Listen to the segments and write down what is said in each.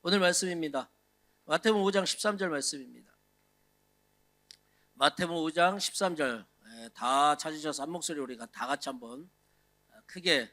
오늘 말씀입니다. 마태복음 5장 13절 말씀입니다. 마태복음 5장 13절 다 찾으셔서 한 목소리 우리가 다 같이 한번 크게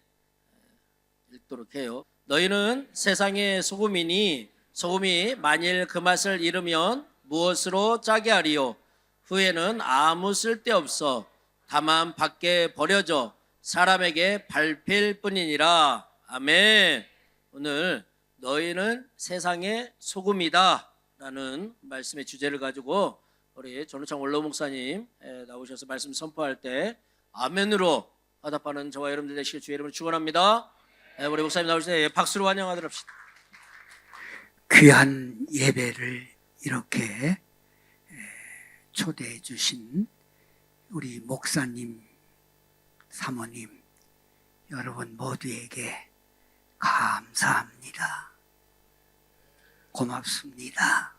읽도록 해요. 너희는 세상의 소금이니 소금이 만일 그 맛을 잃으면 무엇으로 짜게 하리요? 후에는 아무 쓸데없어 다만 밖에 버려져 사람에게 밟힐 뿐이니라. 아멘. 오늘 너희는 세상의 소금이다 라는 말씀의 주제를 가지고 우리 전우창 원로 목사님 나오셔서 말씀 선포할 때 아멘으로 화답하는 저와 여러분들 되시길 주의 이름으로 축원합니다. 우리 목사님 나오실 때 박수로 환영하도록 합시다. 귀한 예배를 이렇게 초대해 주신 우리 목사님, 사모님, 여러분 모두에게 감사합니다. 고맙습니다.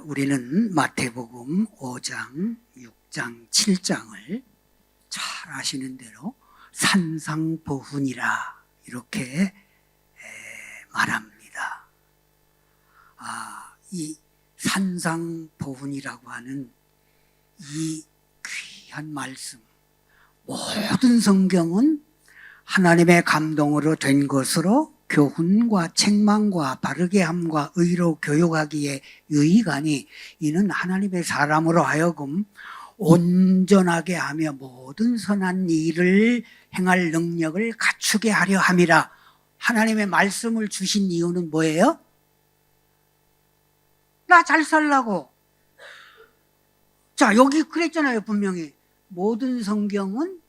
우리는 마태복음 5장, 6장, 7장을 잘 아시는 대로 산상보훈이라 이렇게 말합니다. 이 산상보훈이라고 하는 이 귀한 말씀, 모든 성경은 하나님의 감동으로 된 것으로 교훈과 책망과 바르게 함과 의로 교육하기에 유익하니 이는 하나님의 사람으로 하여금 온전하게 하며 모든 선한 일을 행할 능력을 갖추게 하려 함이라. 하나님의 말씀을 주신 이유는 뭐예요? 나 잘 살라고. 자, 여기 그랬잖아요. 분명히 모든 성경은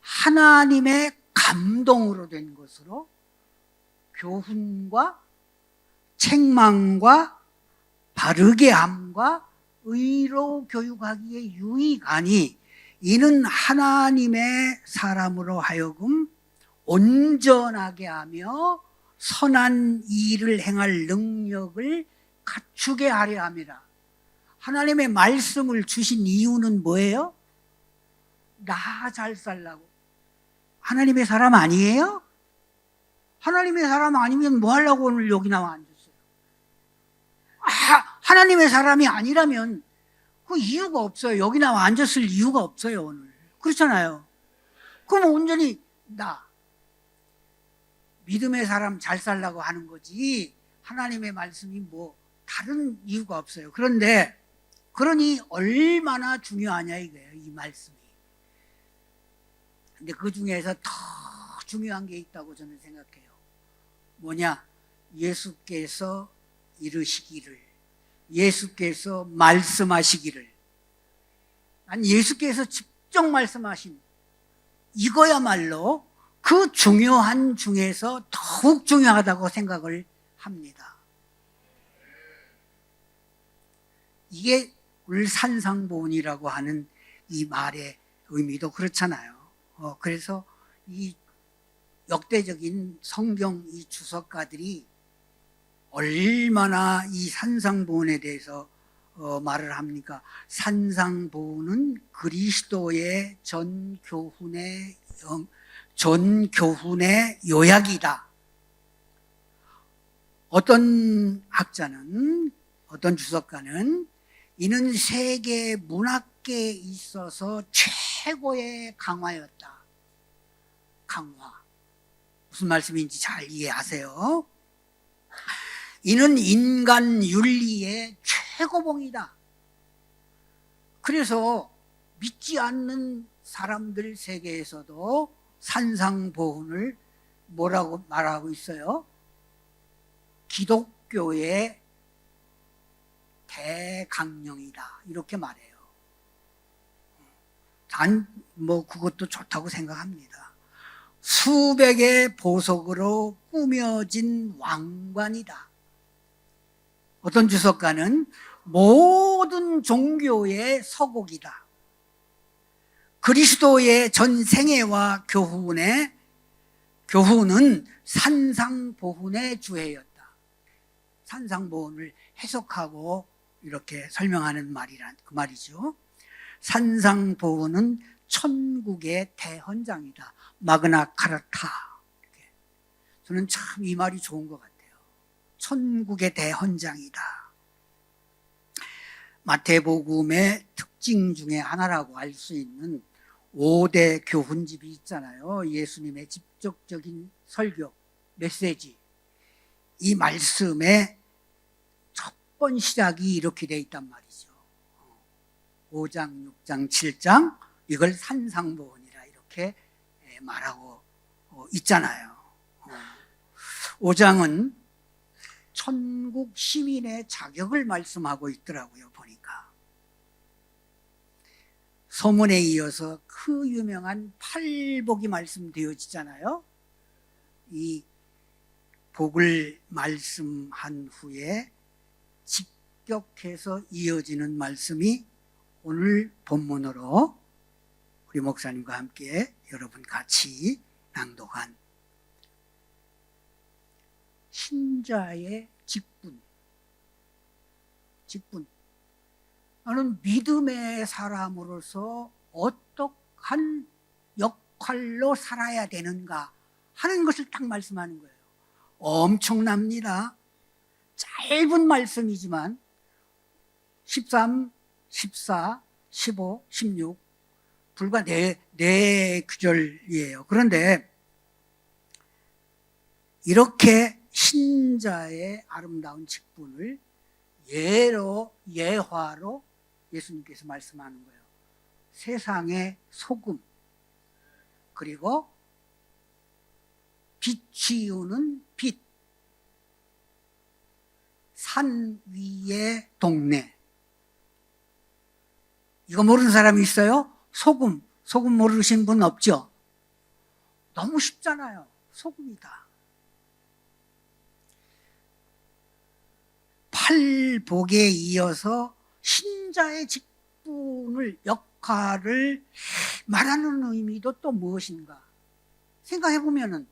하나님의 감동으로 된 것으로 교훈과 책망과 바르게 함과 의로 교육하기에 유익하니 이는 하나님의 사람으로 하여금 온전하게 하며 선한 일을 행할 능력을 갖추게 하려 함이라. 하나님의 말씀을 주신 이유는 뭐예요? 나 잘 살라고. 하나님의 사람 아니에요? 하나님의 사람 아니면 뭐 하려고 오늘 여기 나와 앉았어요? 하나님의 사람이 아니라면 그 이유가 없어요. 여기 나와 앉았을 이유가 없어요, 오늘. 그렇잖아요. 그럼 온전히 나 믿음의 사람 잘 살라고 하는 거지 하나님의 말씀이 뭐 다른 이유가 없어요. 그러니 얼마나 중요하냐 이거예요, 이 말씀이. 근데 그 중에서 더 중요한 게 있다고 저는 생각해요. 뭐냐? 예수께서 이르시기를, 예수께서 말씀하시기를, 난 예수께서 직접 말씀하신 이거야말로 그 중요한 중에서 더욱 중요하다고 생각을 합니다. 이게 산상보훈이라고 하는 이 말의 의미도 그렇잖아요. 그래서 이 역대적인 성경 이 주석가들이 얼마나 이 산상보훈에 대해서 말을 합니까? 산상보훈은 그리스도의 전교훈의 요약이다. 어떤 학자는, 어떤 주석가는 이는 세계 문학계에 있어서 최고의 강화였다. 강화. 무슨 말씀인지 잘 이해하세요? 이는 인간 윤리의 최고봉이다. 그래서 믿지 않는 사람들 세계에서도 산상보훈을 뭐라고 말하고 있어요? 기독교의 대강령이다. 이렇게 말해요. 단 뭐 그것도 좋다고 생각합니다. 수백의 보석으로 꾸며진 왕관이다. 어떤 주석가는 모든 종교의 서곡이다. 그리스도의 전 생애와 교훈은 산상보훈의 주해였다. 산상보훈을 해석하고 이렇게 설명하는 그 말이죠. 산상보훈은 천국의 대헌장이다. 마그나 카르타. 저는 참 이 말이 좋은 것 같아요. 천국의 대헌장이다. 마태복음의 특징 중에 하나라고 할 수 있는 5대 교훈집이 있잖아요. 예수님의 직접적인 설교, 메시지. 이 말씀의 첫 번 시작이 이렇게 돼 있단 말이죠. 5장, 6장, 7장 이걸 산상보훈이라 이렇게 말하고 있잖아요. 5장은 천국 시민의 자격을 말씀하고 있더라고요. 보니까 서문에 이어서 그 유명한 팔복이 말씀되어지잖아요. 이 복을 말씀한 후에 직격해서 이어지는 말씀이 오늘 본문으로 우리 목사님과 함께 여러분 같이 낭독한 신자의 직분. 나는 믿음의 사람으로서 어떠한 역할로 살아야 되는가 하는 것을 딱 말씀하는 거예요. 엄청납니다. 짧은 말씀이지만 13, 14, 15, 16 불과 네 구절이에요. 그런데 이렇게 신자의 아름다운 직분을 예화로 예수님께서 말씀하는 거예요. 세상의 소금, 그리고 비추는 빛, 산 위의 동네. 이거 모르는 사람이 있어요? 소금 모르신 분 없죠? 너무 쉽잖아요. 소금이다. 팔복에 이어서 신자의 직분을, 역할을 말하는 의미도 또 무엇인가? 생각해보면은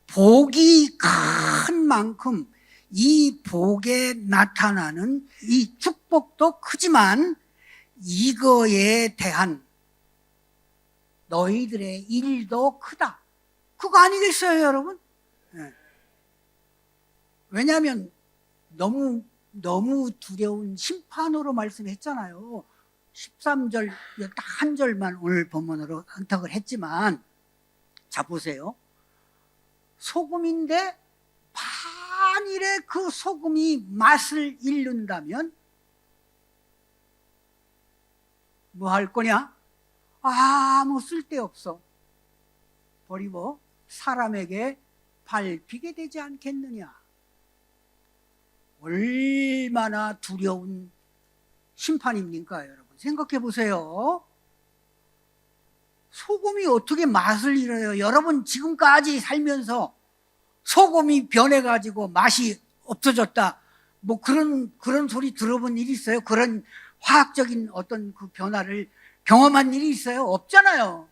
복이 큰 만큼 이 복에 나타나는 이 축복도 크지만 이거에 대한 너희들의 일도 크다. 그거 아니겠어요, 여러분? 네. 왜냐하면 너무 두려운 심판으로 말씀했잖아요. 13절, 딱 한 절만 오늘 본문으로 선택을 했지만, 자, 보세요. 소금인데, 만일에 그 소금이 맛을 잃는다면, 뭐 할 거냐? 아무 쓸데없어. 버리고 사람에게 밟히게 되지 않겠느냐. 얼마나 두려운 심판입니까, 여러분? 생각해 보세요. 소금이 어떻게 맛을 잃어요? 여러분 지금까지 살면서 소금이 변해가지고 맛이 없어졌다. 뭐 그런 소리 들어본 일 있어요? 그런 화학적인 어떤 그 변화를 경험한 일이 있어요? 없잖아요.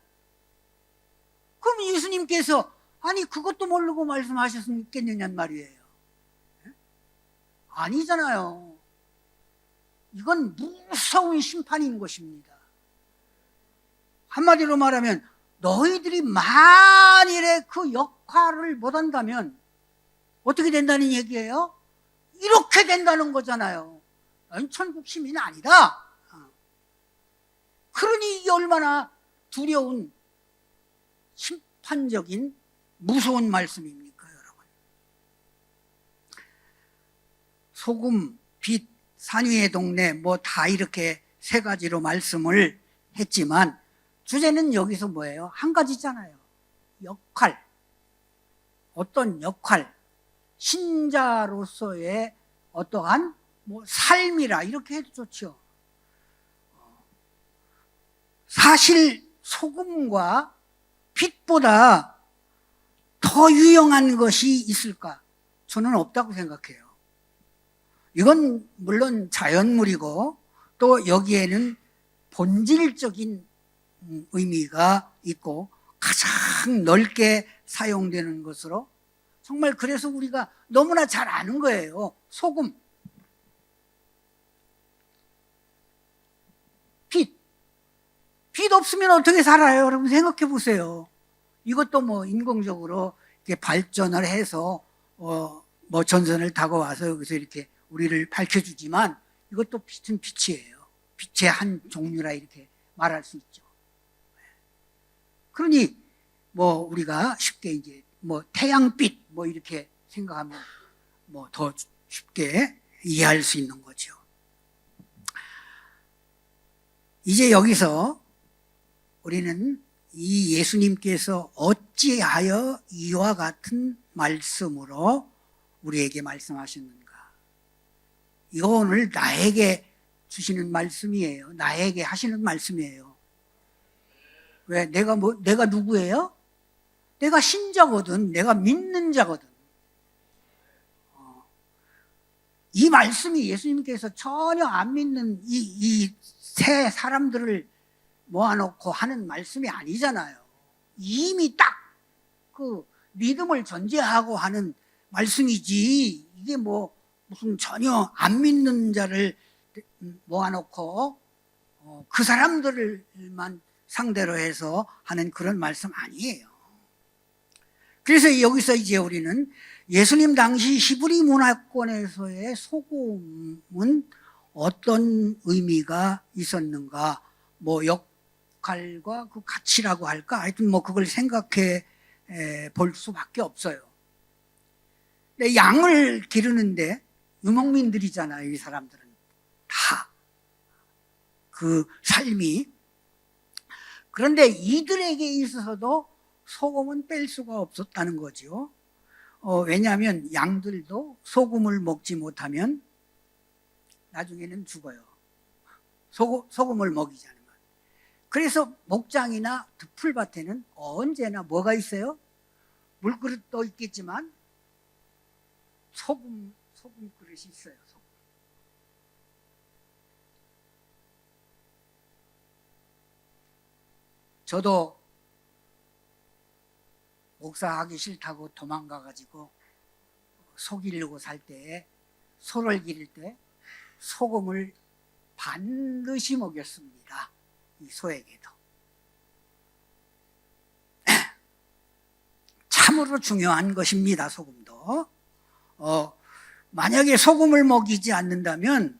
그럼 예수님께서 아니 그것도 모르고 말씀하셨겠느냐는 말이에요. 아니잖아요. 이건 무서운 심판인 것입니다. 한마디로 말하면 너희들이 만일에 그 역할을 못한다면 어떻게 된다는 얘기예요? 이렇게 된다는 거잖아요. 천국 시민이 아니다. 그러니 이게 얼마나 두려운 심판적인 무서운 말씀입니까, 여러분? 소금, 빛, 산 위의 동네 뭐 다 이렇게 세 가지로 말씀을 했지만 주제는 여기서 뭐예요? 한 가지잖아요. 역할. 어떤 역할, 신자로서의 어떠한 뭐 삶이라 이렇게 해도 좋죠. 사실 소금과 빛보다 더 유용한 것이 있을까? 저는 없다고 생각해요. 이건 물론 자연물이고 또 여기에는 본질적인 의미가 있고 가장 넓게 사용되는 것으로 정말 그래서 우리가 너무나 잘 아는 거예요. 소금, 빛 없으면 어떻게 살아요? 여러분 생각해 보세요. 이것도 뭐 인공적으로 이렇게 발전을 해서 뭐 전선을 타고 와서 여기서 이렇게 우리를 밝혀주지만 이것도 빛은 빛이에요. 빛의 한 종류라 이렇게 말할 수 있죠. 그러니 뭐 우리가 쉽게 이제 뭐 태양빛 뭐 이렇게 생각하면 뭐 더 쉽게 이해할 수 있는 거죠. 이제 여기서 우리는 이 예수님께서 어찌하여 이와 같은 말씀으로 우리에게 말씀하셨는가? 이거 오늘 나에게 주시는 말씀이에요. 나에게 하시는 말씀이에요. 왜? 내가 누구예요? 내가 신자거든. 내가 믿는 자거든. 이 말씀이 예수님께서 전혀 안 믿는 이 새 사람들을 모아놓고 하는 말씀이 아니잖아요. 이미 딱 그 믿음을 전제하고 하는 말씀이지, 이게 뭐 무슨 전혀 안 믿는 자를 모아놓고 그 사람들만 상대로 해서 하는 그런 말씀 아니에요. 그래서 여기서 이제 우리는 예수님 당시 히브리 문화권에서의 소금은 어떤 의미가 있었는가, 뭐 역할과 그 가치라고 할까, 하여튼 뭐 그걸 생각해 볼 수밖에 없어요. 근데 양을 기르는데 유목민들이잖아요. 이 사람들은 다 그 삶이. 그런데 이들에게 있어서도 소금은 뺄 수가 없었다는 거죠. 왜냐하면 양들도 소금을 먹지 못하면 나중에는 죽어요. 소금을 먹이지 않으면. 그래서 목장이나 풀밭에는 언제나 뭐가 있어요? 물그릇도 있겠지만 소금 그릇이 있어요. 소금. 저도 목사하기 싫다고 도망가가지고 소 기르고 살 때, 소를 기를 때 소금을 반드시 먹였습니다. 이 소에게도. 참으로 중요한 것입니다. 소금도. 만약에 소금을 먹이지 않는다면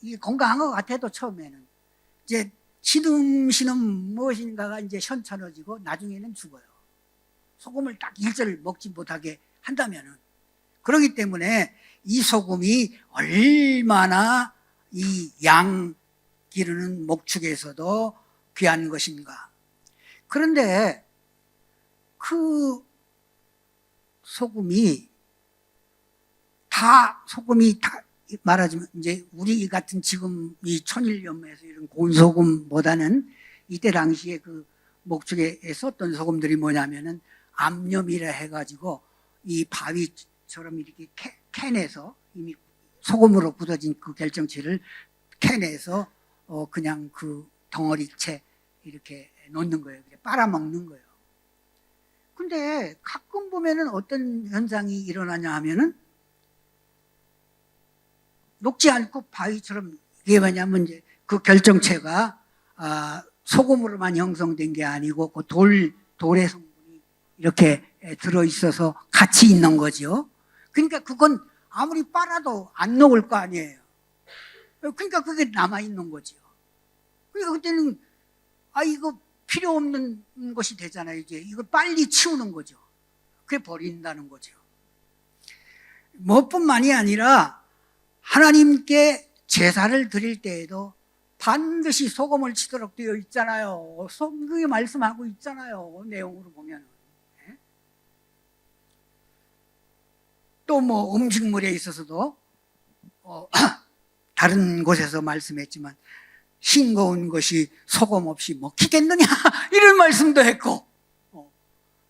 이게 건강한 것 같아도 처음에는 이제 시듬시듬 무엇인가가 이제 현찮아지고 나중에는 죽어요. 소금을 딱 일절 먹지 못하게 한다면은. 그렇기 때문에 이 소금이 얼마나 이 양 기르는 목축에서도 귀한 것인가. 그런데 그 소금이 다 말하자면 이제 우리 같은 지금 이 천일염에서 이런 곤소금보다는 이때 당시에 그 목축에 썼던 소금들이 뭐냐면은 암염이라 해가지고 이 바위처럼 이렇게 캔에서 이미 소금으로 굳어진 그 결정체를 캔에서 그냥 그 덩어리채 이렇게 놓는 거예요. 빨아먹는 거예요. 근데 가끔 보면은 어떤 현상이 일어나냐 하면은 녹지 않고 바위처럼, 이게 뭐냐면 이제 그 결정체가 소금으로만 형성된 게 아니고 그 돌의 성분이 이렇게 들어있어서 같이 있는 거죠. 그러니까 그건 아무리 빨아도 안 녹을 거 아니에요. 그러니까 그게 남아있는 거죠. 그러니까 그때는 이거 필요 없는 것이 되잖아요. 이제 이거 빨리 치우는 거죠. 그게 버린다는 거죠. 뭐뿐만이 아니라 하나님께 제사를 드릴 때에도 반드시 소금을 치도록 되어 있잖아요. 성경이 말씀하고 있잖아요. 내용으로 보면. 또 뭐 음식물에 있어서도 다른 곳에서 말씀했지만 싱거운 것이 소금 없이 먹히겠느냐 이런 말씀도 했고,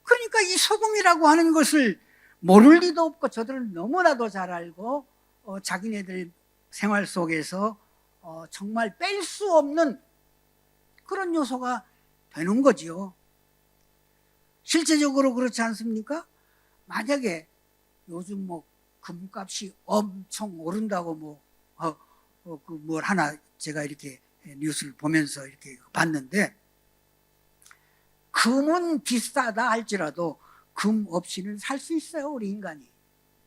그러니까 이 소금이라고 하는 것을 모를 리도 없고 저들은 너무나도 잘 알고 자기네들 생활 속에서 정말 뺄 수 없는 그런 요소가 되는 거지요. 실제적으로 그렇지 않습니까? 만약에 요즘 뭐 금값이 엄청 오른다고 뭘 하나 제가 이렇게 뉴스를 보면서 이렇게 봤는데, 금은 비싸다 할지라도 금 없이는 살 수 있어요, 우리 인간이.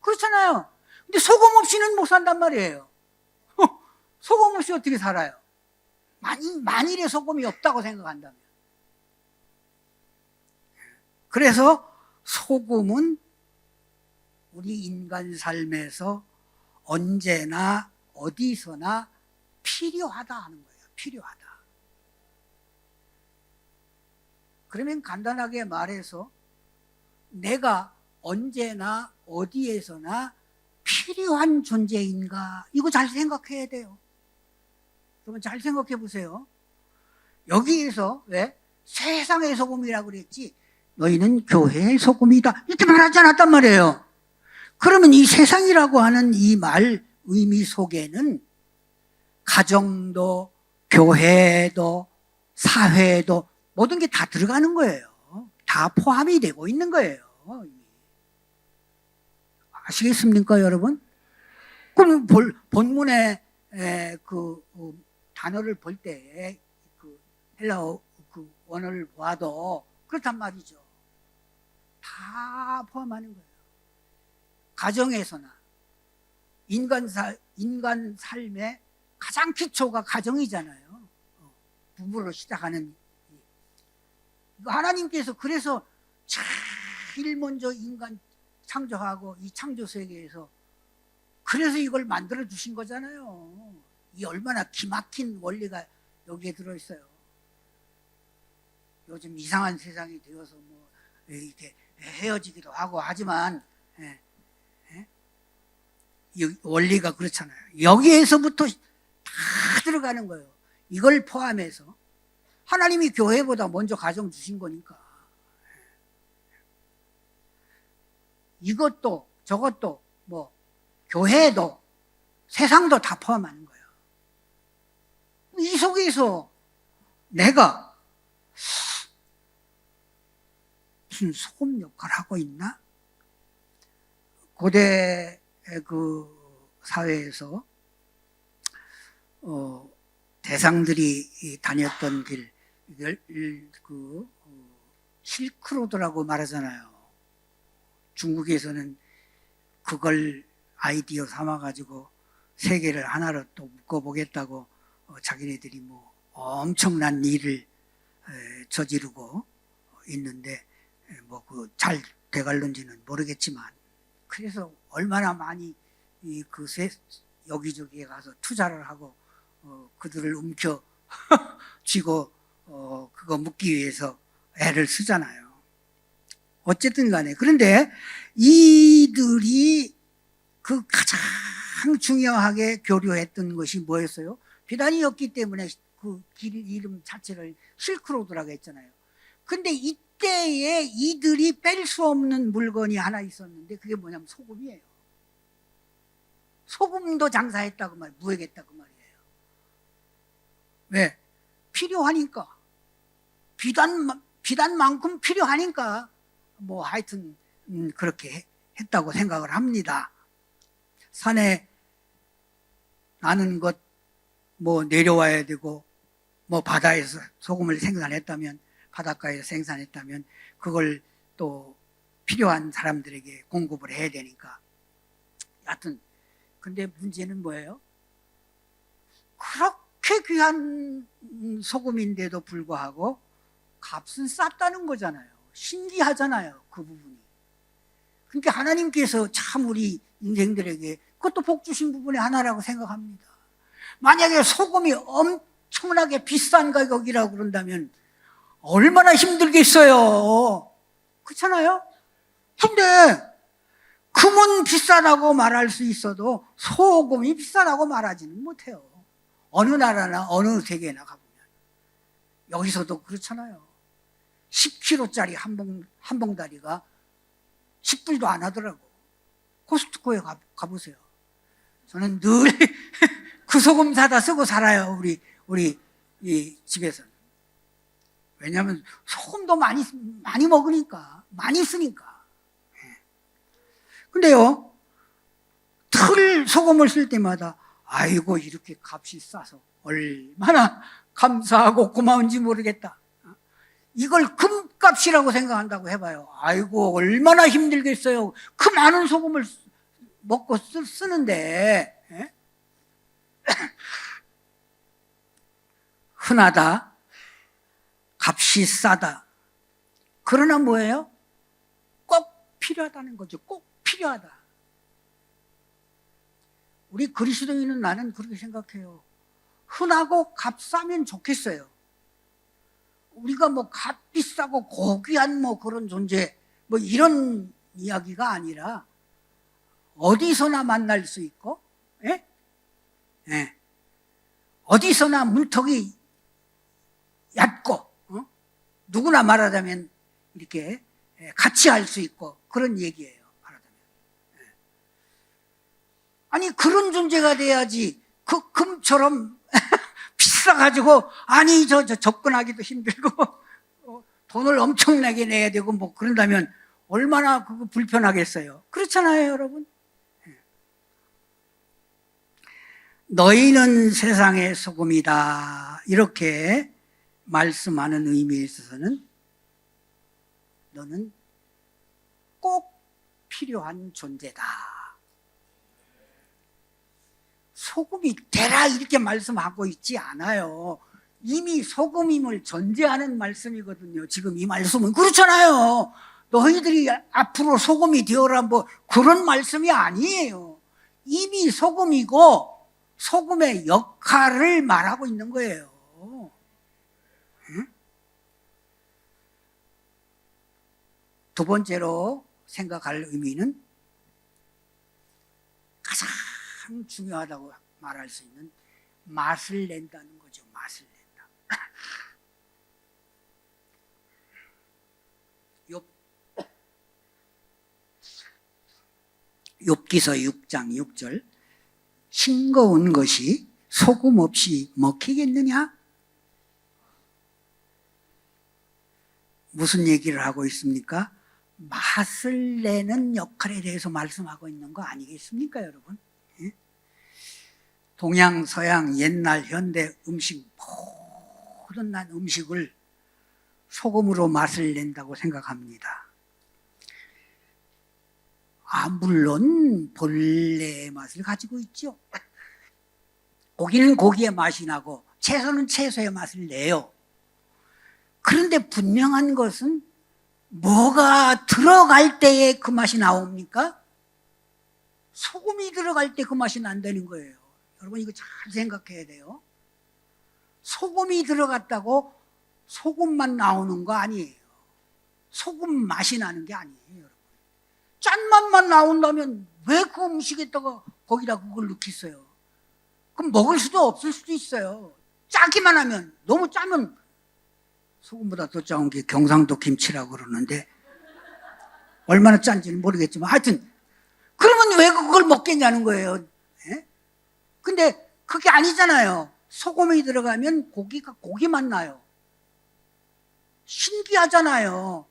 그렇잖아요. 근데 소금 없이는 못 산단 말이에요. 소금 없이 어떻게 살아요? 만일에 소금이 없다고 생각한다면. 그래서 소금은 우리 인간 삶에서 언제나 어디서나 필요하다 하는 거예요. 필요하다. 그러면 간단하게 말해서 내가 언제나 어디에서나 필요한 존재인가? 이거 잘 생각해야 돼요. 여러분 잘 생각해 보세요. 여기에서 왜 세상의 소금이라고 그랬지 너희는 교회의 소금이다 이렇게 말하지 않았단 말이에요. 그러면 이 세상이라고 하는 이 말 의미 속에는 가정도 교회도 사회도 모든 게 다 들어가는 거예요. 다 포함이 되고 있는 거예요. 아시겠습니까, 여러분? 그럼 본문에 그 단어를 볼 때 그 헬라어 그 원어를 보아도 그렇단 말이죠. 다 포함하는 거예요. 가정에서나 인간 삶의 가장 기초가 가정이잖아요. 부부로 시작하는. 하나님께서 그래서 제일 먼저 인간 창조하고 이 창조 세계에서 그래서 이걸 만들어 주신 거잖아요. 이 얼마나 기막힌 원리가 여기에 들어있어요. 요즘 이상한 세상이 되어서 뭐 이렇게 헤어지기도 하고 하지만 이 원리가 그렇잖아요. 여기에서부터 다 들어가는 거예요. 이걸 포함해서 하나님이 교회보다 먼저 가정 주신 거니까 이것도 저것도 뭐 교회도 세상도 다 포함하는 거예요. 이 속에서 내가 무슨 소금 역할을 하고 있나? 고대 그 사회에서 대상들이 다녔던 길, 이걸 실크로드라고 말하잖아요. 중국에서는 그걸 아이디어 삼아가지고 세계를 하나로 또 묶어보겠다고 자기네들이 뭐 엄청난 일을 저지르고 있는데 뭐 그 잘 돼갈는지는 모르겠지만 그래서 얼마나 많이 그 여기저기에 가서 투자를 하고 그들을 움켜 쥐고 그거 묶기 위해서 애를 쓰잖아요. 어쨌든 간에 그런데 이들이 그 가장 중요하게 교류했던 것이 뭐였어요? 비단이었기 때문에 그 길 이름 자체를 실크로드라고 했잖아요. 근데 이때에 이들이 뺄 수 없는 물건이 하나 있었는데 그게 뭐냐면 소금이에요. 소금도 장사했다고 말이에요. 무역했다고 말이에요. 왜? 필요하니까. 비단만큼 필요하니까 뭐 하여튼 그렇게 했다고 생각을 합니다. 산에 나는 것 뭐 내려와야 되고 뭐 바다에서 소금을 생산했다면 바닷가에서 생산했다면 그걸 또 필요한 사람들에게 공급을 해야 되니까. 하여튼 근데 문제는 뭐예요? 그렇게 귀한 소금인데도 불구하고 값은 쌌다는 거잖아요. 신기하잖아요, 그 부분이. 그러니까 하나님께서 참 우리 인생들에게 그것도 복 주신 부분의 하나라고 생각합니다. 만약에 소금이 엄청나게 비싼 가격이라고 그런다면 얼마나 힘들겠어요. 그렇잖아요? 근데 금은 비싸다고 말할 수 있어도 소금이 비싸다고 말하지는 못해요. 어느 나라나 어느 세계나 가보면. 여기서도 그렇잖아요. 10kg짜리 한 봉다리가 10불도 안 하더라고. 코스트코에 가보세요. 저는 늘 그 소금 사다 쓰고 살아요. 우리 이 집에서는. 왜냐하면 소금도 많이 먹으니까, 많이 쓰니까. 근데요, 소금을 쓸 때마다 아이고 이렇게 값이 싸서 얼마나 감사하고 고마운지 모르겠다. 이걸 금값이라고 생각한다고 해봐요. 아이고 얼마나 힘들겠어요. 그 많은 소금을 먹고 쓰는데. 예? 흔하다, 값이 싸다. 그러나 뭐예요? 꼭 필요하다는 거죠. 꼭 필요하다. 우리 그리스도인은 나는 그렇게 생각해요. 흔하고 값 싸면 좋겠어요. 우리가 뭐 값 비싸고 고귀한 뭐 그런 존재, 뭐 이런 이야기가 아니라 어디서나 만날 수 있고, 예? 예. 어디서나 문턱이 얕고, 누구나 말하자면 이렇게 같이 할 수 있고 그런 얘기예요. 말하자면. 아니 그런 존재가 돼야지 그 금처럼 비싸가지고 아니 저 접근하기도 힘들고 돈을 엄청나게 내야 되고 뭐 그런다면 얼마나 그거 불편하겠어요. 그렇잖아요, 여러분. 너희는 세상의 소금이다. 이렇게 말씀하는 의미에 있어서는 너는 꼭 필요한 존재다. 소금이 되라 이렇게 말씀하고 있지 않아요. 이미 소금임을 전제하는 말씀이거든요. 지금 이 말씀은 그렇잖아요. 너희들이 앞으로 소금이 되어라 뭐 그런 말씀이 아니에요. 이미 소금이고 소금의 역할을 말하고 있는 거예요. 응? 두 번째로 생각할 의미는 가장 중요하다고 말할 수 있는 맛을 낸다는 거죠. 맛을 낸다. 욥기서 6장 6절 싱거운 것이 소금 없이 먹히겠느냐? 무슨 얘기를 하고 있습니까? 맛을 내는 역할에 대해서 말씀하고 있는 거 아니겠습니까, 여러분? 예? 동양, 서양, 옛날, 현대 음식 모든 난 음식을 소금으로 맛을 낸다고 생각합니다. 물론 본래의 맛을 가지고 있죠. 고기는 고기의 맛이 나고 채소는 채소의 맛을 내요. 그런데 분명한 것은 뭐가 들어갈 때에 그 맛이 나옵니까? 소금이 들어갈 때 그 맛이 난다는 거예요. 여러분 이거 잘 생각해야 돼요. 소금이 들어갔다고 소금만 나오는 거 아니에요. 소금 맛이 나는 게 아니에요, 여러분. 짠맛만 나온다면 왜 그 음식에다가 거기다 그걸 넣겠어요? 그럼 먹을 수도 없을 수도 있어요. 짜기만 하면, 너무 짜면 소금보다 더 짜은 게 경상도 김치라고 그러는데 얼마나 짠지는 모르겠지만 하여튼 그러면 왜 그걸 먹겠냐는 거예요. 예? 근데 그게 아니잖아요. 소금이 들어가면 고기가 고기만 나요. 신기하잖아요.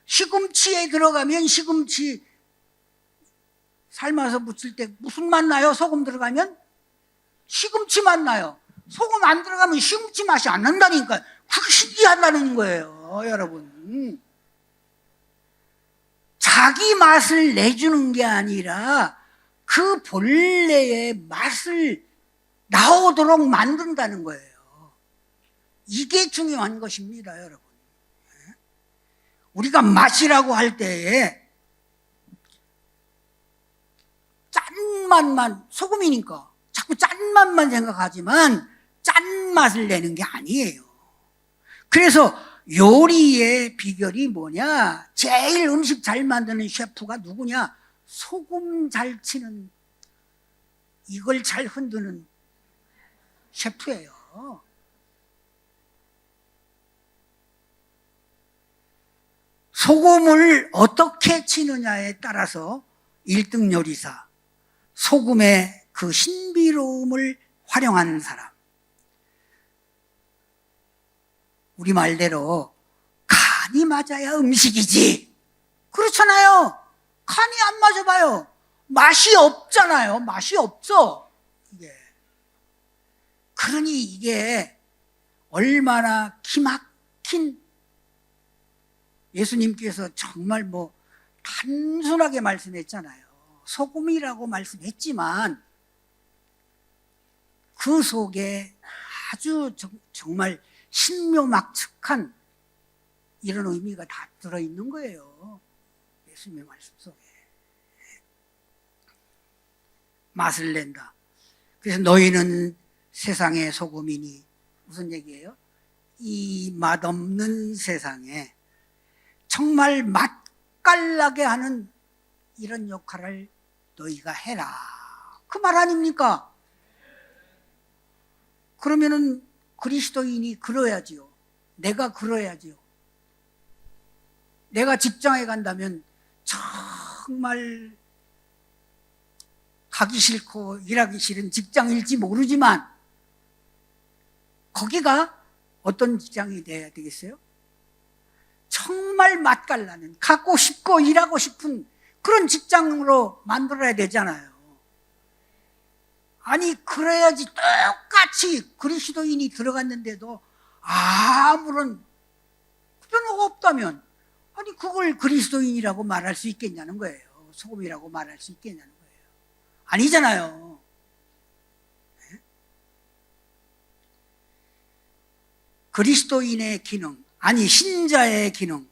시금치에 들어가면 시금치 삶아서 무칠 때 무슨 맛 나요? 소금 들어가면? 시금치 맛 나요. 소금 안 들어가면 시금치 맛이 안 난다니까. 그게 신기하다는 거예요, 여러분. 자기 맛을 내주는 게 아니라 그 본래의 맛을 나오도록 만든다는 거예요. 이게 중요한 것입니다, 여러분. 우리가 맛이라고 할 때에 짠맛만, 소금이니까 자꾸 짠맛만 생각하지만 짠맛을 내는 게 아니에요. 그래서 요리의 비결이 뭐냐? 제일 음식 잘 만드는 셰프가 누구냐? 소금 잘 치는, 이걸 잘 흔드는 셰프예요. 소금을 어떻게 치느냐에 따라서 1등 요리사, 소금의 그 신비로움을 활용하는 사람, 우리 말대로 간이 맞아야 음식이지. 그렇잖아요. 간이 안 맞아봐요. 맛이 없잖아요. 맛이 없어. 이게. 그러니 이게 얼마나 기막힌 예수님께서 정말 뭐 단순하게 말씀했잖아요. 소금이라고 말씀했지만 그 속에 아주 정말 신묘막측한 이런 의미가 다 들어있는 거예요. 예수님의 말씀 속에. 맛을 낸다. 그래서 너희는 세상의 소금이니 무슨 얘기예요? 이 맛없는 세상에 정말 맛깔나게 하는 이런 역할을 너희가 해라. 그 말 아닙니까? 그러면은 그리스도인이 그러야지요. 내가 그러야지요. 내가 직장에 간다면 정말 가기 싫고 일하기 싫은 직장일지 모르지만 거기가 어떤 직장이 돼야 되겠어요? 정말 맛깔나는, 갖고 싶고 일하고 싶은 그런 직장으로 만들어야 되잖아요. 아니 그래야지 똑같이 그리스도인이 들어갔는데도 아무런 변화가 없다면 아니 그걸 그리스도인이라고 말할 수 있겠냐는 거예요. 소금이라고 말할 수 있겠냐는 거예요. 아니잖아요. 그리스도인의 기능, 아니 신자의 기능,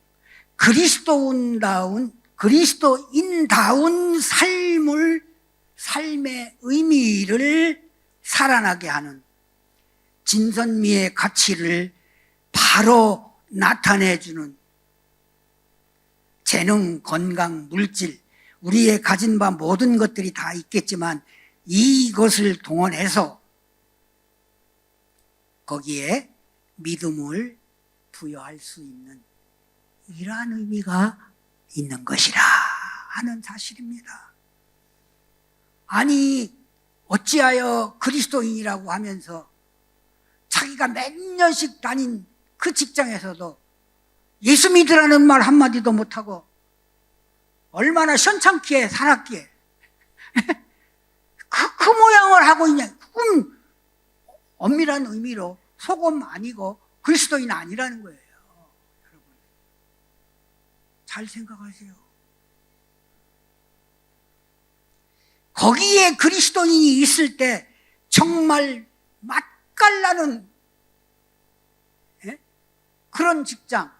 그리스도인다운 삶의 의미를 살아나게 하는 진선미의 가치를 바로 나타내주는 재능, 건강, 물질, 우리의 가진 바 모든 것들이 다 있겠지만 이것을 동원해서 거기에 믿음을 부여할 수 있는 이러한 의미가 있는 것이라 하는 사실입니다. 아니 어찌하여 그리스도인이라고 하면서 자기가 몇 년씩 다닌 그 직장에서도 예수 믿으라는 말 한마디도 못하고 얼마나 현찮기에 살았기에 그 모양을 하고 있냐. 그건 엄밀한 의미로 소금 아니고 그리스도인 아니라는 거예요. 여러분 잘 생각하세요. 거기에 그리스도인이 있을 때 정말 맛깔나는 그런 직장,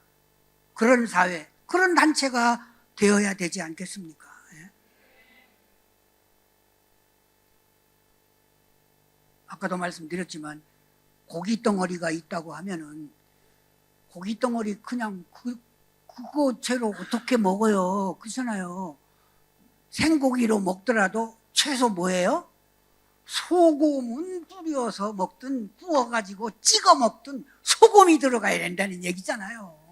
그런 사회, 그런 단체가 되어야 되지 않겠습니까? 아까도 말씀드렸지만 고기 덩어리가 있다고 하면은 고기 덩어리 그냥 그거 채로 어떻게 먹어요? 그렇잖아요. 생고기로 먹더라도 최소 뭐예요? 소금은 뿌려서 먹든 구워가지고 찍어 먹든 소금이 들어가야 된다는 얘기잖아요.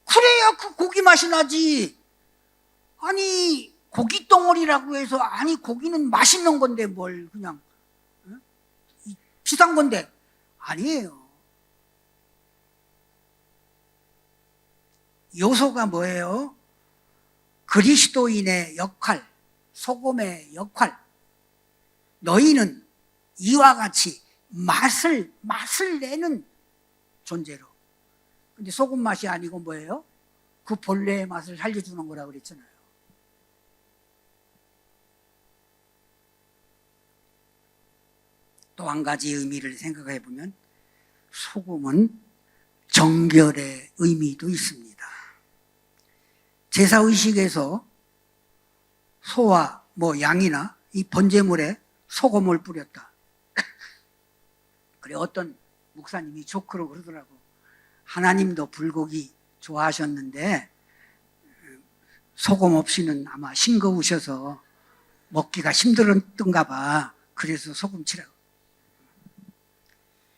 그래야 그 고기 맛이 나지. 아니 고기 덩어리라고 해서 아니 고기는 맛있는 건데 뭘 그냥 비싼 건데 아니에요. 요소가 뭐예요? 그리스도인의 역할, 소금의 역할. 너희는 이와 같이 맛을 내는 존재로. 근데 소금 맛이 아니고 뭐예요? 그 본래의 맛을 살려주는 거라고 그랬잖아요. 또 한 가지 의미를 생각해 보면 소금은 정결의 의미도 있습니다. 제사의식에서 소와 양이나 이 번제물에 소금을 뿌렸다. 그래 어떤 목사님이 조크로 그러더라고. 하나님도 불고기 좋아하셨는데 소금 없이는 아마 싱거우셔서 먹기가 힘들었던가 봐. 그래서 소금 치라고.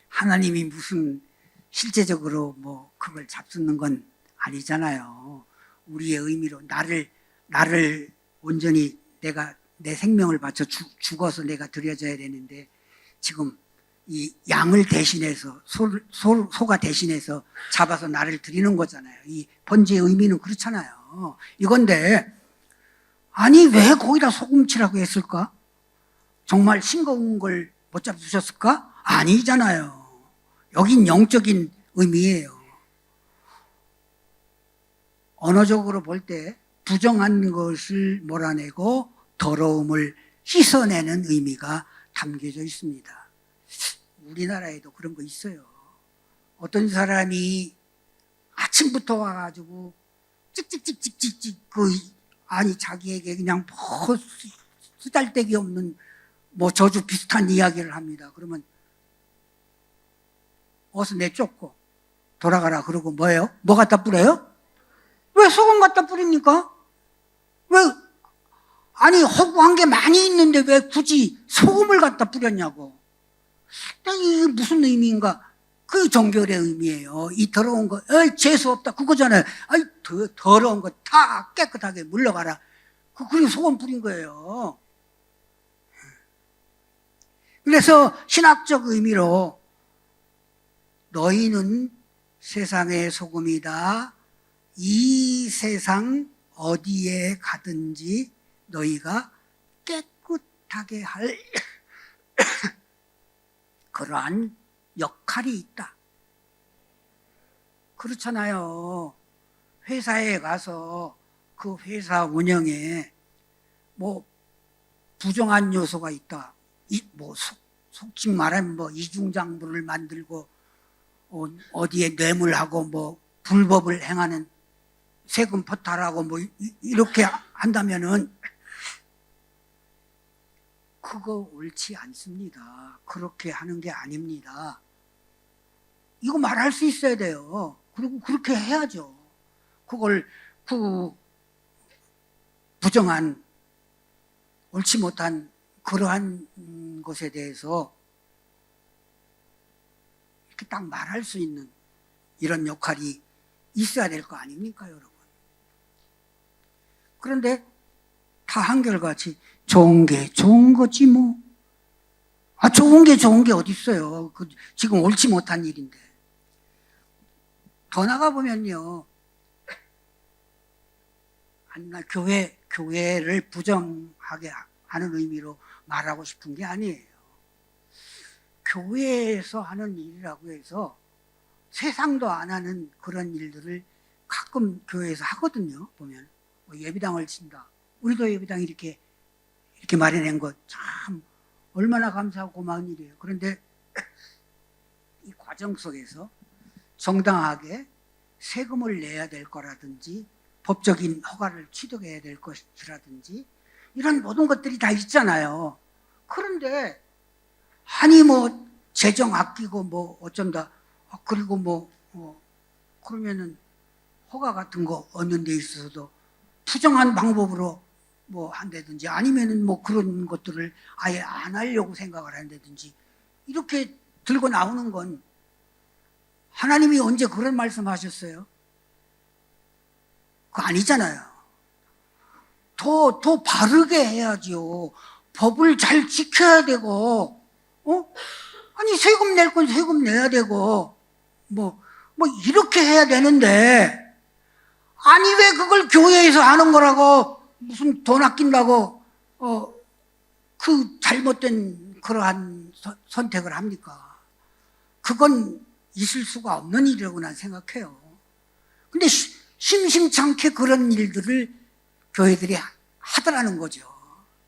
하나님이 무슨 실제적으로 그걸 잡수는 건 아니잖아요. 우리의 의미로 나를 온전히 내가 내 생명을 바쳐 죽어서 내가 드려져야 되는데 지금 이 양을 대신해서 소가 대신해서 잡아서 나를 드리는 거잖아요. 이 번제의 의미는 그렇잖아요. 이건데 아니 왜 거기다 소금치라고 했을까? 정말 싱거운 걸 못 잡수셨을까? 아니잖아요. 여긴 영적인 의미예요. 언어적으로 볼 때 부정한 것을 몰아내고 더러움을 씻어내는 의미가 담겨져 있습니다. 우리나라에도 그런 거 있어요. 어떤 사람이 아침부터 와가지고 찍찍찍찍찍찍 아니 자기에게 그냥 뭐 쓰잘데기 없는 뭐 저주 비슷한 이야기를 합니다. 그러면 어서 내쫓고 돌아가라 그러고 뭐예요? 뭐 갖다 뿌려요? 왜 소금 갖다 뿌립니까? 왜 아니 허구한 게 많이 있는데 왜 굳이 소금을 갖다 뿌렸냐고. 이게 무슨 의미인가? 그 정결의 의미예요. 이 더러운 거, 재수 없다 그거잖아요. 아이 더러운 거 다 깨끗하게 물러가라. 그리고 소금 뿌린 거예요. 그래서 신학적 의미로 너희는 세상의 소금이다. 이 세상 어디에 가든지 너희가 깨끗하게 할 그러한 역할이 있다. 그렇잖아요. 회사에 가서 그 회사 운영에 뭐 부정한 요소가 있다. 뭐 속칭 말하면 뭐 이중장부를 만들고 어디에 뇌물하고 뭐 불법을 행하는 세금 포탈하고 뭐 이렇게 한다면은 그거 옳지 않습니다. 그렇게 하는 게 아닙니다. 이거 말할 수 있어야 돼요. 그리고 그렇게 해야죠. 그걸 그 부정한 옳지 못한 그러한 것에 대해서 이렇게 딱 말할 수 있는 이런 역할이 있어야 될 거 아닙니까, 여러분? 그런데 다 한결같이 좋은 게 좋은 거지 뭐. 좋은 게 좋은 게 어디 있어요? 지금 옳지 못한 일인데. 더 나가 보면요, 교회를 부정하게 하는 의미로 말하고 싶은 게 아니에요. 교회에서 하는 일이라고 해서 세상도 안 하는 그런 일들을 가끔 교회에서 하거든요. 보면 뭐 예비당을 친다. 우리도 예비당 이렇게 마련한 것 참 얼마나 감사하고 고마운 일이에요. 그런데 이 과정 속에서 정당하게 세금을 내야 될 거라든지 법적인 허가를 취득해야 될 것이라든지 이런 모든 것들이 다 있잖아요. 그런데 아니 뭐 재정 아끼고 뭐 어쩐다. 그리고 그러면은 허가 같은 거 얻는 데 있어서도 부정한 방법으로 뭐 한다든지 아니면은 뭐 그런 것들을 아예 안 하려고 생각을 한다든지 이렇게 들고 나오는 건 하나님이 언제 그런 말씀하셨어요? 그거 아니잖아요. 더 바르게 해야지요. 법을 잘 지켜야 되고, 아니 세금 낼 건 세금 내야 되고, 뭐 이렇게 해야 되는데, 아니 왜 그걸 교회에서 하는 거라고 무슨 돈 아낀다고 그 잘못된 그러한 선택을 합니까? 그건 있을 수가 없는 일이라고 난 생각해요. 근데 심심찮게 그런 일들을 교회들이 하더라는 거죠.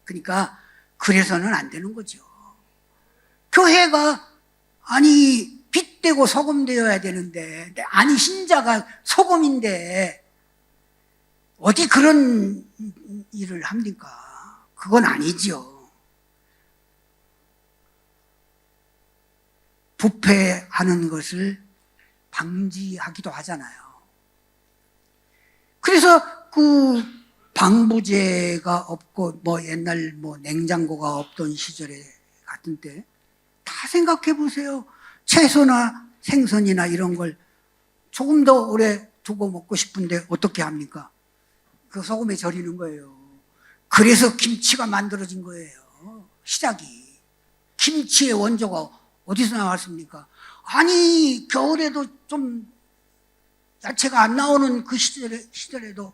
그러니까 그래서는 안 되는 거죠. 교회가 아니 빛되고 소금 되어야 되는데 아니 신자가 소금인데 어디 그런 일을 합니까? 그건 아니죠. 부패하는 것을 방지하기도 하잖아요. 그래서 그 방부제가 없고 뭐 옛날 뭐 냉장고가 없던 시절에 같은 때 다 생각해 보세요. 채소나 생선이나 이런 걸 조금 더 오래 두고 먹고 싶은데 어떻게 합니까? 그 소금에 절이는 거예요. 그래서 김치가 만들어진 거예요. 시작이. 김치의 원조가 어디서 나왔습니까? 아니 겨울에도 좀 야채가 안 나오는 그 시절에도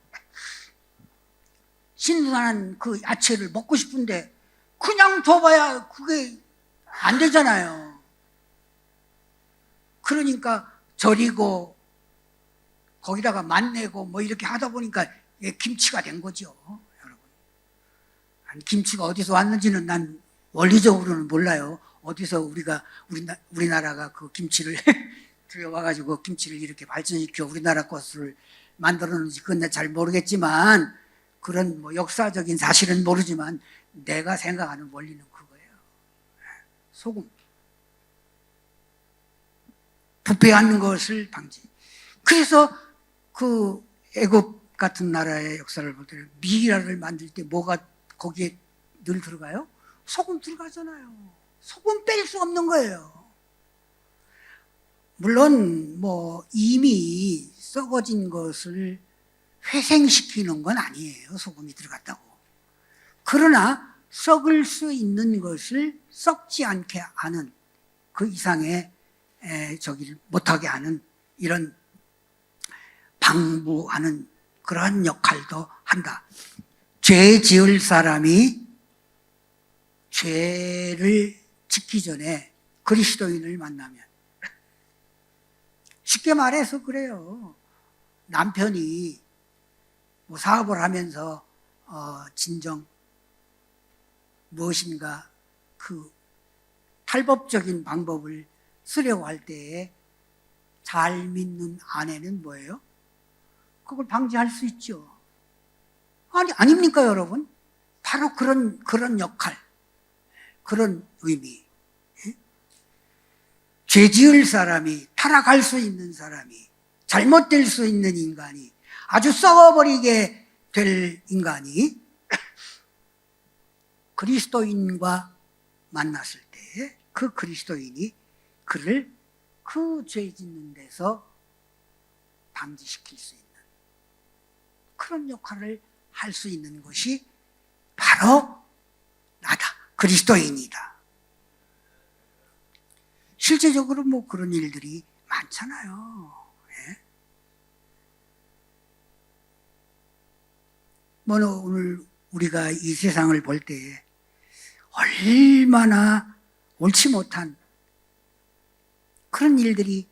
신선한 그 야채를 먹고 싶은데 그냥 둬봐야 그게 안 되잖아요. 그러니까 절이고 거기다가 맛내고 뭐 이렇게 하다 보니까 이게 김치가 된 거죠, 여러분. 아니, 김치가 어디서 왔는지는 난 원리적으로는 몰라요. 어디서 우리나라가 그 김치를 들여와가지고 김치를 이렇게 발전시켜 우리나라 것을 만들었는지 그건 잘 모르겠지만, 그런 뭐 역사적인 사실은 모르지만 내가 생각하는 원리는 그거예요. 소금. 부패하는 것을 방지. 그래서 그 애굽 같은 나라의 역사를 볼 때 미리라를 만들 때 뭐가 거기에 늘 들어가요? 소금 들어가잖아요. 소금 뺄 수 없는 거예요. 물론 뭐 이미 썩어진 것을 회생시키는 건 아니에요, 소금이 들어갔다고. 그러나 썩을 수 있는 것을 썩지 않게 하는, 그 이상의 저기를 못하게 하는, 이런 방부하는 그러한 역할도 한다. 죄 지을 사람이 죄를 짓기 전에 그리스도인을 만나면, 쉽게 말해서 그래요. 남편이 뭐 사업을 하면서 진정 무엇인가 그 탈법적인 방법을 쓰려고 할 때에 잘 믿는 아내는 뭐예요? 그걸 방지할 수 있죠. 아닙니까, 여러분? 바로 그런 역할, 그런 의미. 죄 지을 사람이, 타락할 수 있는 사람이, 잘못될 수 있는 인간이, 아주 썩어버리게 될 인간이 그리스도인과 만났을 때 그 그리스도인이 그를 그 죄 짓는 데서 방지시킬 수 있는 그런 역할을 할 수 있는 것이 바로 나다, 그리스도인이다. 실제적으로 뭐 그런 일들이 많잖아요. 예? 뭐 오늘 우리가 이 세상을 볼 때에 얼마나 옳지 못한 그런 일들이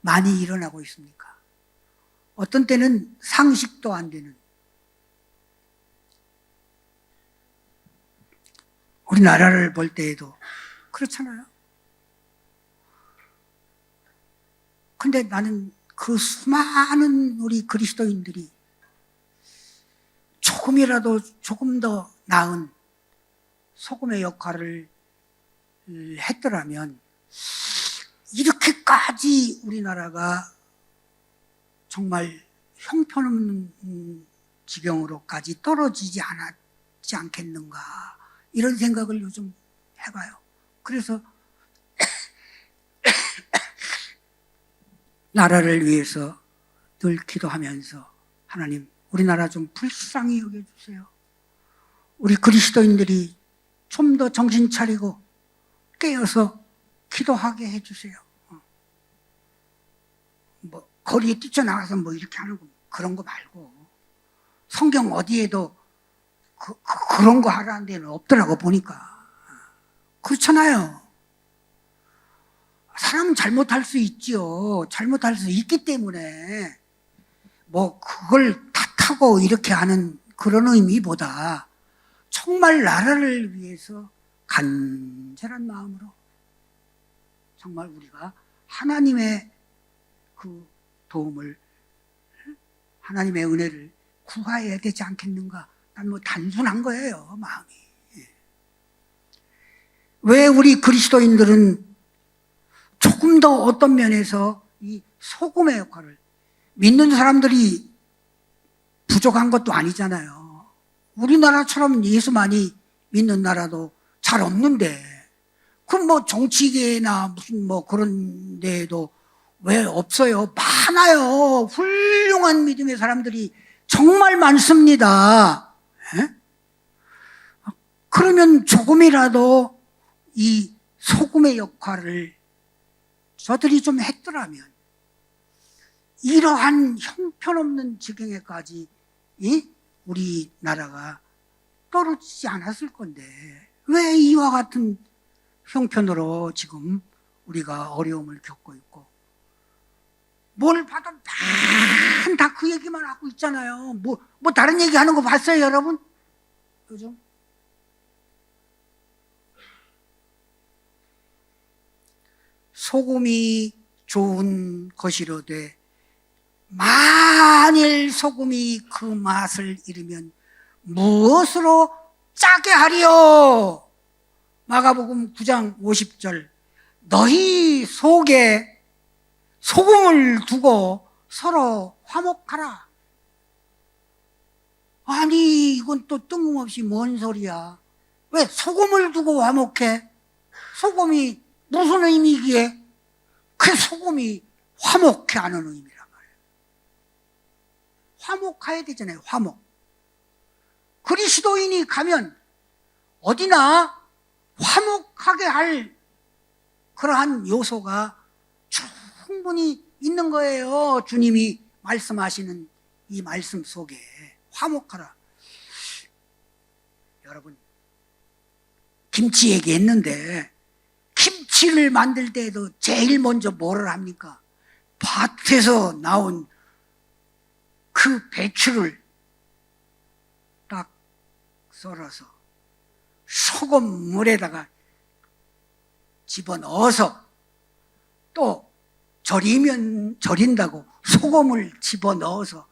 많이 일어나고 있습니까? 어떤 때는 상식도 안 되는, 우리나라를 볼 때에도 그렇잖아요. 근데 나는 그 수많은 우리 그리스도인들이 조금 더 나은 소금의 역할을 했더라면 이렇게까지 우리나라가 정말 형편없는 지경으로까지 떨어지지 않겠는가, 이런 생각을 요즘 해봐요. 그래서 나라를 위해서 늘 기도하면서, 하나님, 우리나라 좀 불쌍히 여겨주세요. 우리 그리스도인들이 좀 더 정신 차리고 깨어서 기도하게 해주세요. 뭐 거리에 뛰쳐나가서 뭐 이렇게 하는 거, 그런 거 말고, 성경 어디에도 그런 거 하라는 데는 없더라고 보니까. 그렇잖아요. 사람은 잘못할 수 있지요. 잘못할 수 있기 때문에 뭐 그걸 탓하고 이렇게 하는 그런 의미보다 정말 나라를 위해서 간절한 마음으로 정말 우리가 하나님의 그 도움을, 하나님의 은혜를 구해야 되지 않겠는가. 난 뭐 단순한 거예요, 마음이. 왜 우리 그리스도인들은 조금 더 어떤 면에서 이 소금의 역할을, 믿는 사람들이 부족한 것도 아니잖아요. 우리나라처럼 예수 많이 믿는 나라도 잘 없는데, 그럼 뭐 정치계나 무슨 뭐 그런 데에도 왜 없어요? 많아요. 훌륭한 믿음의 사람들이 정말 많습니다. 에? 그러면 조금이라도 이 소금의 역할을 저들이 좀 했더라면 이러한 형편없는 지경에까지 우리나라가 떨어지지 않았을 건데, 왜 이와 같은 형편으로 지금 우리가 어려움을 겪고 있고, 뭘 봐도 다 그 얘기만 하고 있잖아요. 뭐 다른 얘기 하는 거 봤어요, 여러분? 요즘? 소금이 좋은 것이로되 만일 소금이 그 맛을 잃으면 무엇으로 짜게 하리요? 마가복음 9장 50절. 너희 속에 소금을 두고 서로 화목하라. 아니, 이건 또 뜬금없이 뭔 소리야? 왜 소금을 두고 화목해? 소금이 무슨 의미기에? 그 소금이 화목해 하는 의미란 말이에요. 화목해야 되잖아요, 화목. 그리스도인이 가면 어디나 화목하게 할 그러한 요소가 충분히 있는 거예요. 주님이 말씀하시는 이 말씀 속에 화목하라. 여러분, 김치 얘기했는데 김치를 만들 때에도 제일 먼저 뭐를 합니까? 밭에서 나온 그 배추를 딱 썰어서 소금물에다가 집어넣어서 또 절이면 절인다고 소금을 집어넣어서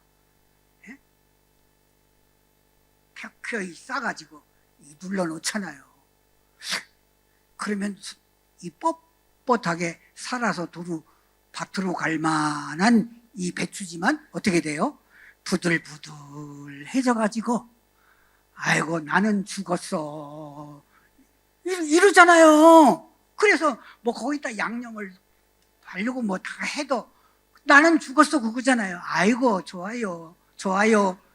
켜켜이 싸가지고 눌러놓잖아요. 그러면 이 뻣뻣하게 살아서 밭으로 갈 만한 이 배추지만 어떻게 돼요? 부들부들해져가지고 아이고 나는 죽었어 이러잖아요. 그래서 뭐 거기다 양념을 바르고 뭐 다 해도 나는 죽었어 그거잖아요. 아이고 좋아요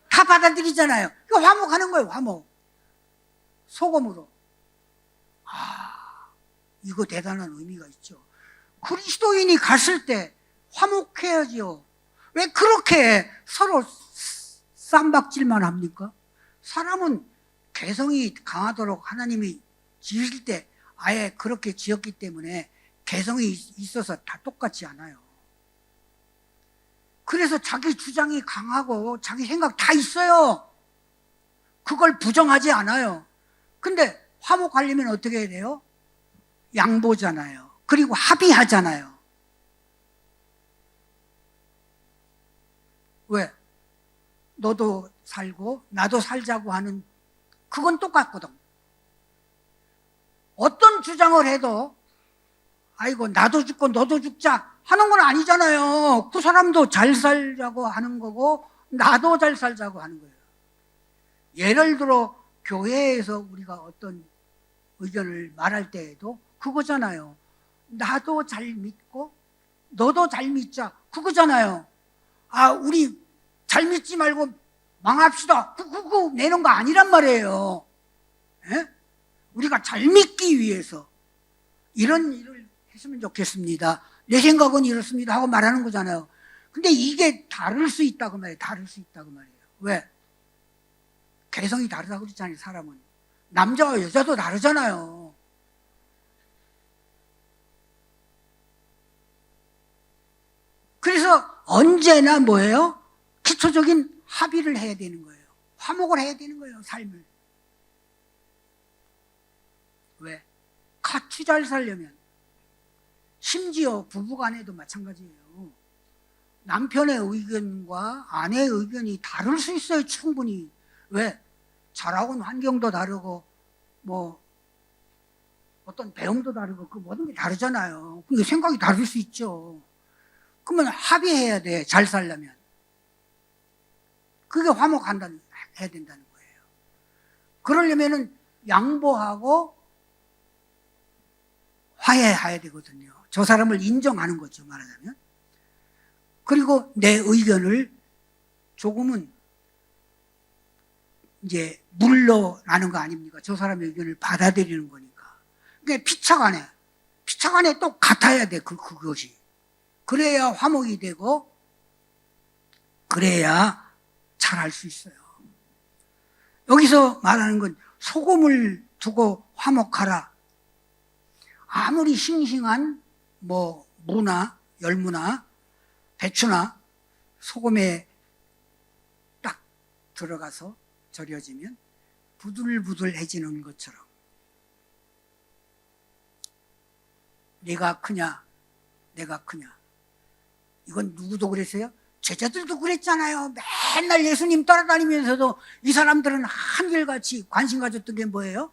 다 받아들이잖아요. 이거 화목하는 거예요. 화목. 소금으로. 이거 대단한 의미가 있죠. 그리스도인이 갔을 때 화목해야지요. 왜 그렇게 서로 쌈박질만 합니까? 사람은 개성이 강하도록 하나님이 지으실 때 아예 그렇게 지었기 때문에 개성이 있어서 다 똑같지 않아요. 그래서 자기 주장이 강하고 자기 생각 다 있어요. 그걸 부정하지 않아요. 근데 화목하려면 어떻게 해야 돼요? 양보잖아요. 그리고 합의하잖아요. 왜? 너도 살고 나도 살자고 하는 그건 똑같거든. 어떤 주장을 해도 아이고 나도 죽고 너도 죽자 하는 건 아니잖아요. 그 사람도 잘 살자고 하는 거고 나도 잘 살자고 하는 거예요. 예를 들어 교회에서 우리가 어떤 의견을 말할 때에도 그거잖아요. 나도 잘 믿고 너도 잘 믿자 그거잖아요. 우리 잘 믿지 말고 망합시다 그거 내는 거 아니란 말이에요. 에? 우리가 잘 믿기 위해서 이런 일을 했으면 좋겠습니다. 내 생각은 이렇습니다 하고 말하는 거잖아요. 근데 이게 다를 수 있다고 말이에요. 다를 수 있다고 말이에요. 왜? 개성이 다르다고 그랬잖아요. 사람은 남자와 여자도 다르잖아요. 그래서 언제나 뭐예요? 기초적인 합의를 해야 되는 거예요. 화목을 해야 되는 거예요. 삶을. 왜? 같이 잘 살려면 심지어 부부간에도 마찬가지예요. 남편의 의견과 아내의 의견이 다를 수 있어요. 충분히. 왜? 자라온 환경도 다르고 뭐 어떤 배움도 다르고 그 모든 게 다르잖아요. 그러니까 생각이 다를 수 있죠. 그러면 합의해야 돼. 잘 살려면. 그게 해야 된다는 거예요. 그러려면은 양보하고 화해해야 되거든요. 저 사람을 인정하는 거죠, 말하자면. 그리고 내 의견을 조금은 이제 물러나는 거 아닙니까? 저 사람의 의견을 받아들이는 거니까. 그게 피차간에 또 같아야 돼, 그것이. 그래야 화목이 되고, 그래야 잘할 수 있어요. 여기서 말하는 건 소금을 두고 화목하라. 아무리 싱싱한 뭐 무나 열무나 배추나 소금에 딱 들어가서 절여지면 부들부들해지는 것처럼 내가 크냐 내가 크냐, 이건 누구도 그랬어요? 제자들도 그랬잖아요. 맨날 예수님 따라다니면서도 이 사람들은 한결같이 관심 가졌던 게 뭐예요?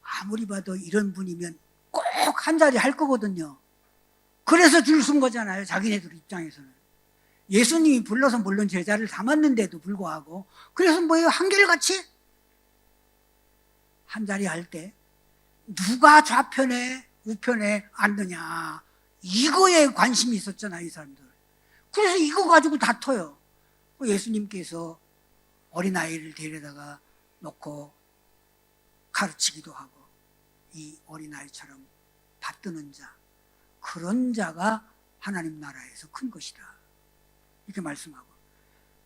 아무리 봐도 이런 분이면 꼭 한 자리 할 거거든요. 그래서 줄 쓴 거잖아요. 자기네들 입장에서는. 예수님이 불러서 물론 제자를 담았는데도 불구하고, 그래서 뭐예요? 한결같이 한 자리 할 때 누가 좌편에 우편에 앉느냐, 이거에 관심이 있었잖아요, 이 사람들. 그래서 이거 가지고 다퉈요. 예수님께서 어린아이를 데려다가 놓고 가르치기도 하고, 이 어린아이처럼 받드는 자, 그런 자가 하나님 나라에서 큰 것이다, 이렇게 말씀하고.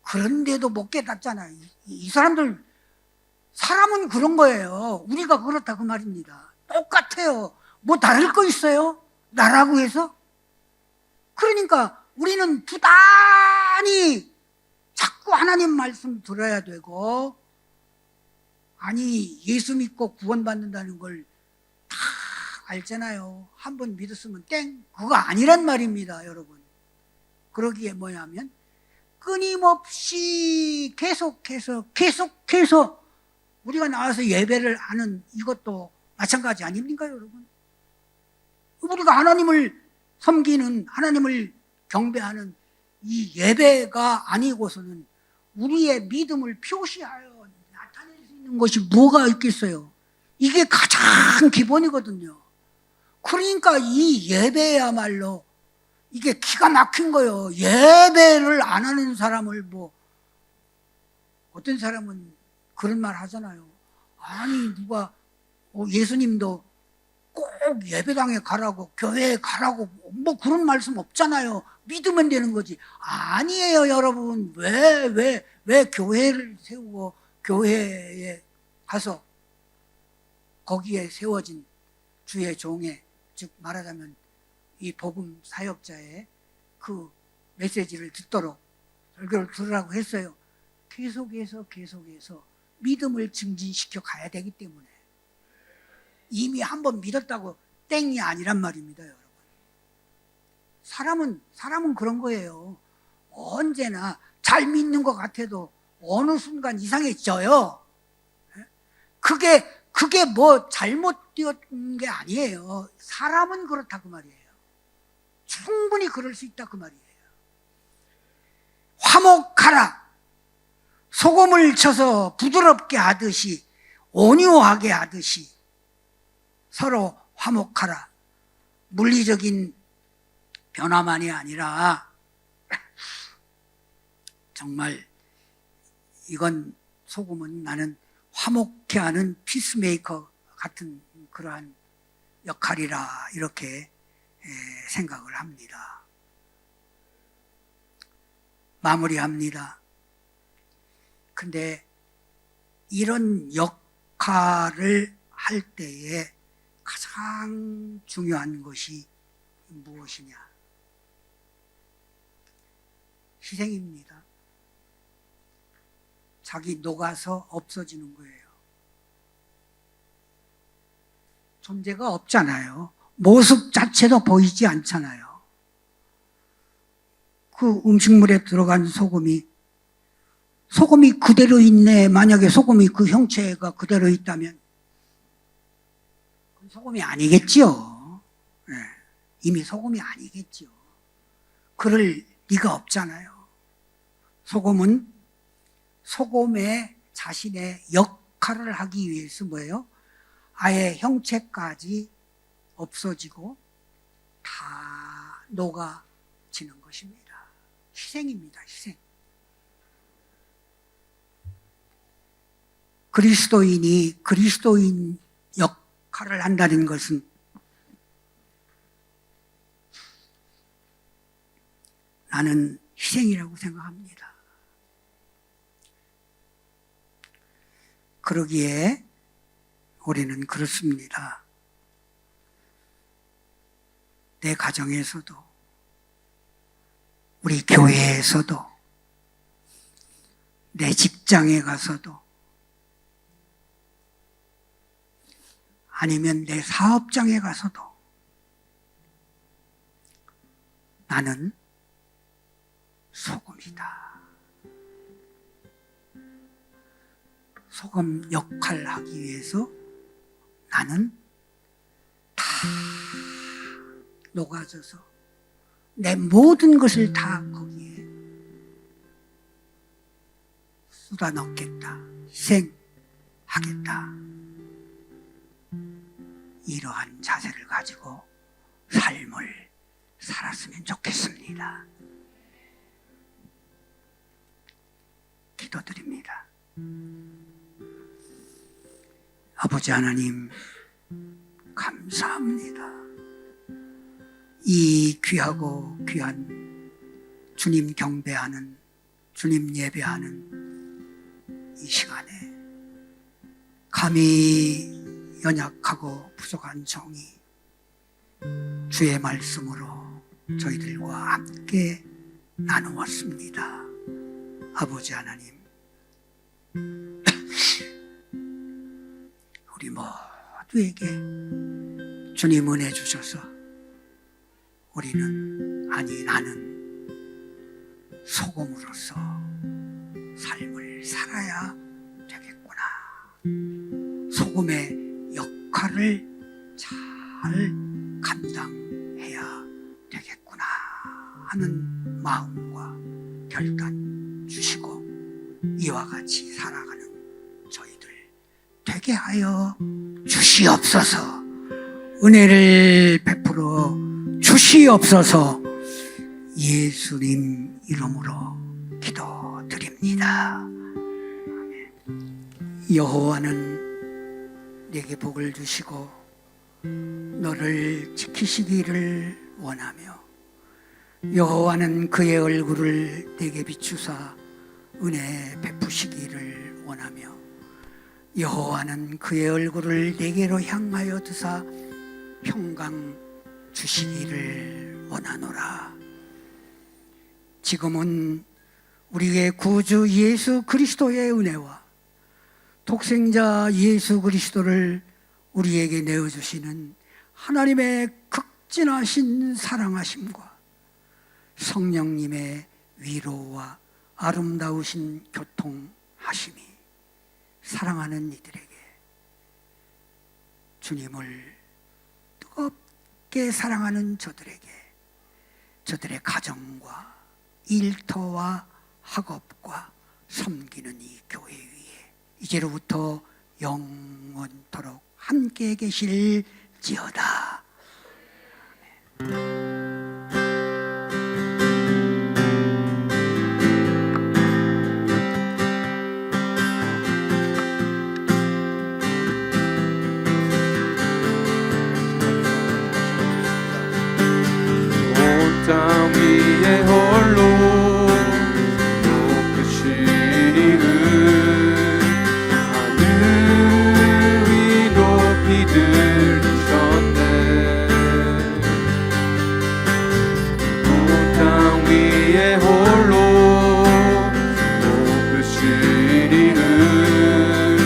그런데도 못 깨닫잖아요. 이 사람들, 사람은 그런 거예요. 우리가 그렇다 그 말입니다. 똑같아요. 뭐 다를 거 있어요? 나라고 해서? 그러니까 우리는 부단히 자꾸 하나님 말씀 들어야 되고, 아니 예수 믿고 구원받는다는 걸 다 알잖아요. 한 번 믿었으면 땡, 그거 아니란 말입니다, 여러분. 그러기에 뭐냐면 끊임없이 계속해서 우리가 나와서 예배를 하는 이것도 마찬가지 아닙니까, 여러분? 우리가 하나님을 섬기는, 하나님을 경배하는 이 예배가 아니고서는 우리의 믿음을 표시하여 나타낼 수 있는 것이 뭐가 있겠어요? 이게 가장 기본이거든요. 그러니까 이 예배야말로 이게 기가 막힌 거예요. 예배를 안 하는 사람을 어떤 사람은 그런 말 하잖아요. 아니 누가 예수님도 꼭 예배당에 가라고, 교회에 가라고 그런 말씀 없잖아요. 믿으면 되는 거지. 아니에요, 여러분. 왜 교회를 세우고 교회에 가서 거기에 세워진 주의 종의, 즉 말하자면 이 복음 사역자의 그 메시지를 듣도록 설교를 들으라고 했어요. 계속해서 믿음을 증진시켜 가야 되기 때문에, 이미 한번 믿었다고 땡이 아니란 말입니다, 여러분. 사람은 그런 거예요. 언제나 잘 믿는 것 같아도 어느 순간 이상해져요. 그게 뭐 잘못되었던 게 아니에요. 사람은 그렇다 그 말이에요. 충분히 그럴 수 있다 그 말이에요. 화목하라. 소금을 쳐서 부드럽게 하듯이, 온유하게 하듯이 서로 화목하라. 물리적인 변화만이 아니라 정말 이건, 소금은 나는 화목케 하는 피스메이커 같은 그러한 역할이라, 이렇게 생각을 합니다. 마무리합니다. 근데 이런 역할을 할 때에 가장 중요한 것이 무엇이냐? 희생입니다. 자기 녹아서 없어지는 거예요. 존재가 없잖아요. 모습 자체도 보이지 않잖아요. 그 음식물에 들어간 소금이 그대로 있네. 만약에 소금이 그 형체가 그대로 있다면 소금이 아니겠지요. 네. 이미 소금이 아니겠지요. 그럴 리가 없잖아요. 소금은 소금의 자신의 역할을 하기 위해서 뭐예요? 아예 형체까지 없어지고 다 녹아지는 것입니다. 희생입니다, 희생. 그리스도인이 그리스도인 역할을 한다는 것은 나는 희생이라고 생각합니다. 그러기에 우리는 그렇습니다. 내 가정에서도, 우리 교회에서도, 내 직장에 가서도, 아니면 내 사업장에 가서도 나는 소금이다. 소금 역할을 하기 위해서 나는 다 녹아져서 내 모든 것을 다 거기에 쏟아 넣겠다. 희생하겠다. 이러한 자세를 가지고 삶을 살았으면 좋겠습니다. 기도드립니다. 아버지 하나님, 감사합니다. 이 귀하고 귀한 주님 경배하는, 주님 예배하는 이 시간에 감히 연약하고 부족한 종이 주의 말씀으로 저희들과 함께 나누었습니다. 아버지 하나님, 우리 모두에게 주님 은혜 주셔서 우리는, 아니 나는 소금으로서 삶을 살아야 되겠구나. 소금의 역할을 잘 감당해야 되겠구나 하는 마음과 결단 주시고 이와 같이 살아가는 저희들 되게 하여 주시옵소서. 은혜를 베풀어 주시옵소서. 예수님 이름으로 기도드립니다. 여호와는 내게 복을 주시고 너를 지키시기를 원하며 여호와는 그의 얼굴을 내게 비추사 은혜 베푸시기를 원하며 여호와는 그의 얼굴을 내게로 향하여 드사 평강 주시기를 원하노라. 지금은 우리의 구주 예수 그리스도의 은혜와 독생자 예수 그리스도를 우리에게 내어주시는 하나님의 극진하신 사랑하심과 성령님의 위로와 아름다우신 교통하심이 사랑하는 이들에게, 주님을 뜨겁게 사랑하는 저들에게, 저들의 가정과 일터와 학업과 섬기는 이 교회 위에 이제로부터 영원토록 함께 계실지어다. 땅 위에 홀로 높으신 이름, 하늘 위 높이 들으셨네. 온 땅 위에 홀로 높으신 이름,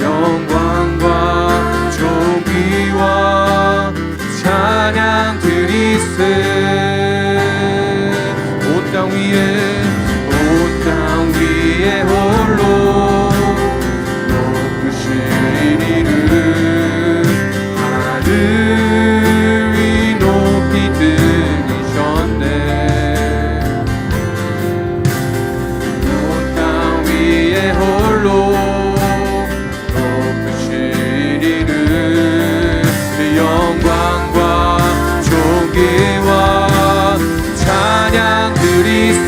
영광과 존귀와 찬양 드리세. 온 땅 위에 홀로 높으신 이름, 하늘 위 높이 들이셨네. 온 땅 위에 홀로 높으신 이름, 영광과 존귀와 찬양 드리세.